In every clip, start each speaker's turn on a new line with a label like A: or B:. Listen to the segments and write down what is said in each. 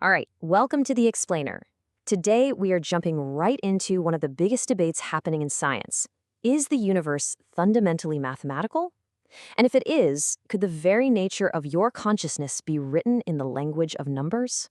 A: All right, welcome to The Explainer. Today, we are jumping right into one of the biggest debates happening in science. Is the universe fundamentally mathematical? And if it is, could the very nature of your consciousness be written in the language of numbers?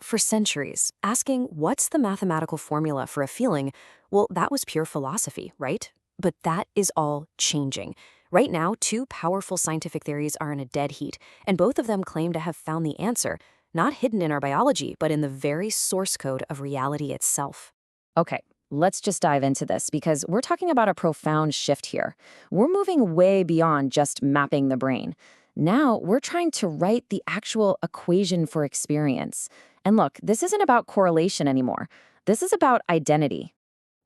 A: For centuries, asking what's the mathematical formula for a feeling, well, that was pure philosophy, right? But that is all changing. Right now, two powerful scientific theories are in a dead heat, and both of them claim to have found the answer, not hidden in our biology, but in the very source code of reality itself. Okay, let's just dive into this because we're talking about a profound shift here. We're moving way beyond just mapping the brain. Now we're trying to write the actual equation for experience. And look, this isn't about correlation anymore. This is about identity.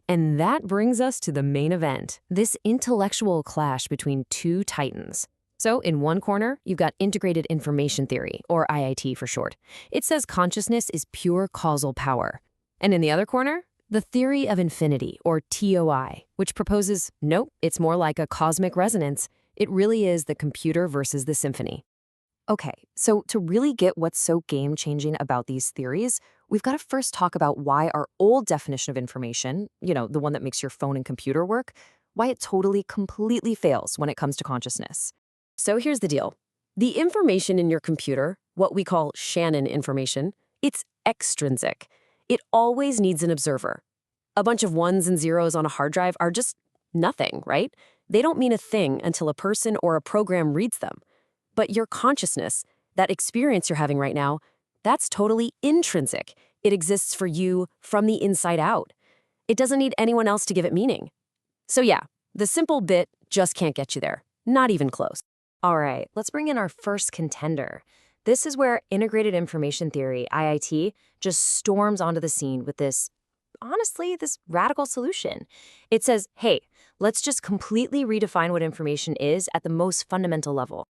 A: And that brings us to the main event, this intellectual clash between two titans. So in one corner, you've got integrated information theory, or IIT for short. It says consciousness is pure causal power. And in the other corner, the theory of infinity, or TOI, which proposes, nope, it's more like a cosmic resonance. It really is the computer versus the symphony. Okay, so to really get what's so game-changing about these theories, we've got to first talk about why our old definition of information, the one that makes your phone and computer work, why it totally, completely fails when it comes to consciousness. So here's the deal. The information in your computer, what we call Shannon information, it's extrinsic. It always needs an observer. A bunch of ones and zeros on a hard drive are just nothing, right? They don't mean a thing until a person or a program reads them. But your consciousness, that experience you're having right now, that's totally intrinsic. It exists for you from the inside out. It doesn't need anyone else to give it meaning. So yeah, the simple bit just can't get you there. Not even close. All right, let's bring in our first contender. This is where integrated information theory, IIT, just storms onto the scene with this radical solution. It says, hey, let's just completely redefine what information is at the most fundamental level.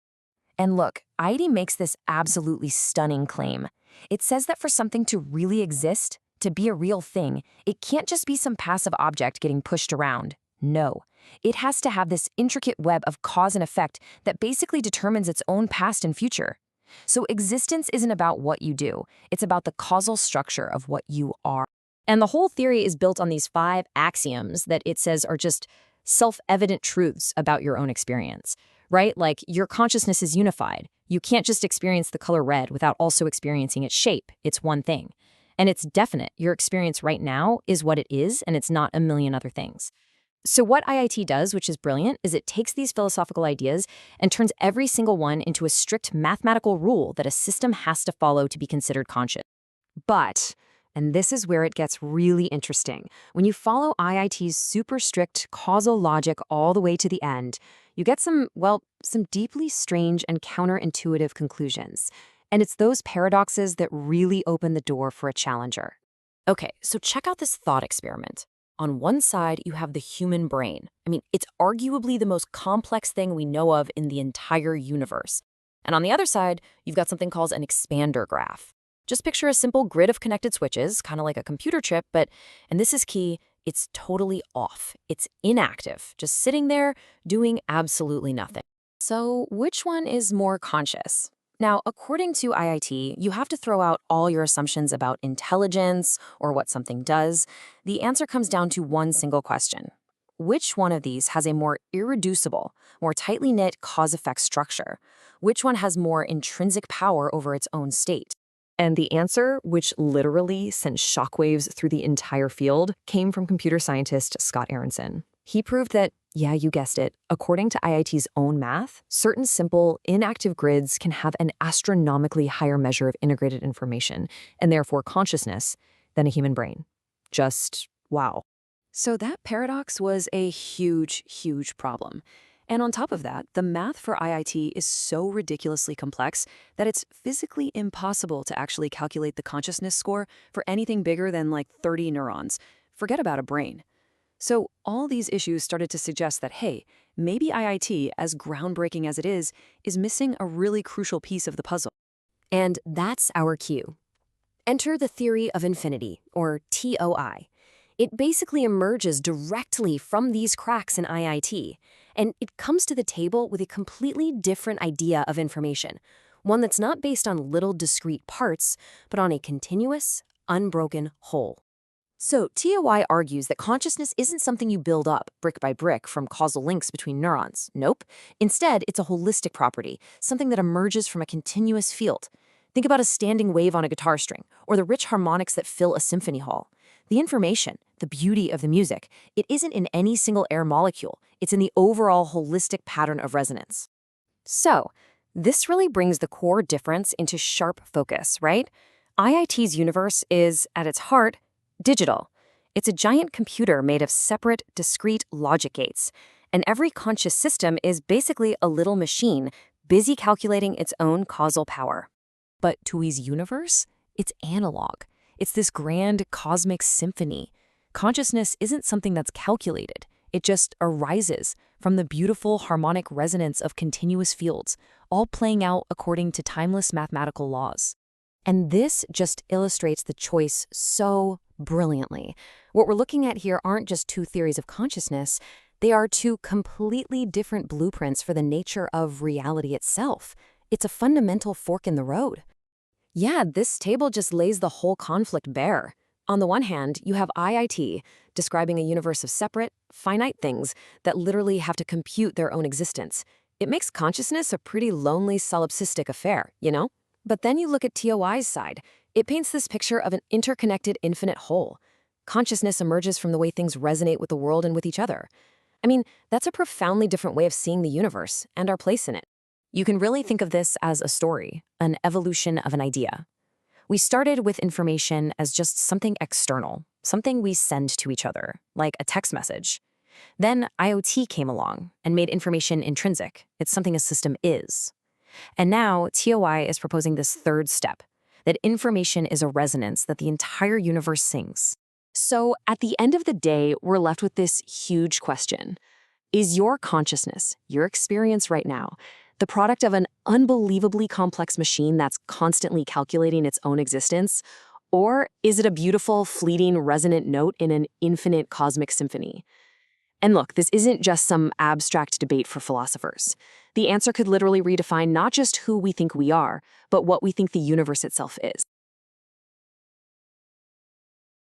A: And look, IIT makes this absolutely stunning claim. It says that for something to really exist, to be a real thing, it can't just be some passive object getting pushed around. No, it has to have this intricate web of cause and effect that basically determines its own past and future. So existence isn't about what you do, it's about the causal structure of what you are. And the whole theory is built on these 5 axioms that it says are just self-evident truths about your own experience, right? Like your consciousness is unified. You can't just experience the color red without also experiencing its shape. It's one thing. And it's definite. Your experience right now is what it is, and it's not a million other things. So what IIT does, which is brilliant, is it takes these philosophical ideas and turns every single one into a strict mathematical rule that a system has to follow to be considered conscious. But, and this is where it gets really interesting, when you follow IIT's super strict causal logic all the way to the end, you get some deeply strange and counterintuitive conclusions. And it's those paradoxes that really open the door for a challenger. Okay, so check out this thought experiment. On one side, you have the human brain. It's arguably the most complex thing we know of in the entire universe. And on the other side, you've got something called an expander graph. Just picture a simple grid of connected switches, kind of like a computer chip, and this is key, it's totally off. It's inactive, just sitting there doing absolutely nothing. So which one is more conscious? Now, according to IIT, you have to throw out all your assumptions about intelligence or what something does. The answer comes down to one single question. Which one of these has a more irreducible, more tightly knit cause-effect structure? Which one has more intrinsic power over its own state? And the answer, which literally sent shockwaves through the entire field, came from computer scientist Scott Aaronson. He proved that, yeah, you guessed it, according to IIT's own math, certain simple, inactive grids can have an astronomically higher measure of integrated information, and therefore consciousness, than a human brain. Just wow. So that paradox was a huge, huge problem. And on top of that, the math for IIT is so ridiculously complex that it's physically impossible to actually calculate the consciousness score for anything bigger than like 30 neurons. Forget about a brain. So all these issues started to suggest that, hey, maybe IIT, as groundbreaking as it is missing a really crucial piece of the puzzle. And that's our cue. Enter the theory of infinity, or TOI. It basically emerges directly from these cracks in IIT, and it comes to the table with a completely different idea of information, one that's not based on little discrete parts, but on a continuous, unbroken whole. So, TOI argues that consciousness isn't something you build up brick by brick from causal links between neurons. Nope. Instead, it's a holistic property, something that emerges from a continuous field. Think about a standing wave on a guitar string, or the rich harmonics that fill a symphony hall. The information, the beauty of the music, it isn't in any single air molecule. It's in the overall holistic pattern of resonance. So, this really brings the core difference into sharp focus, right? IIT's universe is, at its heart, digital. It's a giant computer made of separate, discrete logic gates, and every conscious system is basically a little machine busy calculating its own causal power. But TOI's universe? It's analog. It's this grand cosmic symphony. Consciousness isn't something that's calculated. It just arises from the beautiful harmonic resonance of continuous fields, all playing out according to timeless mathematical laws. And this just illustrates the choice so brilliantly. What we're looking at here aren't just two theories of consciousness, they are two completely different blueprints for the nature of reality itself. It's a fundamental fork in the road. Yeah, this table just lays the whole conflict bare. On the one hand, you have IIT describing a universe of separate, finite things that literally have to compute their own existence. It makes consciousness a pretty lonely, solipsistic affair, you know? But then you look at TOI's side. It paints this picture of an interconnected, infinite whole. Consciousness emerges from the way things resonate with the world and with each other. I mean, that's a profoundly different way of seeing the universe and our place in it. You can really think of this as a story, an evolution of an idea. We started with information as just something external, something we send to each other, like a text message. Then IoT came along and made information intrinsic. It's something a system is. And now TOI is proposing this third step, that information is a resonance that the entire universe sings. So at the end of the day, we're left with this huge question. Is your consciousness, your experience right now, the product of an unbelievably complex machine that's constantly calculating its own existence? Or is it a beautiful, fleeting, resonant note in an infinite cosmic symphony? And look, this isn't just some abstract debate for philosophers. The answer could literally redefine not just who we think we are, but what we think the universe itself is.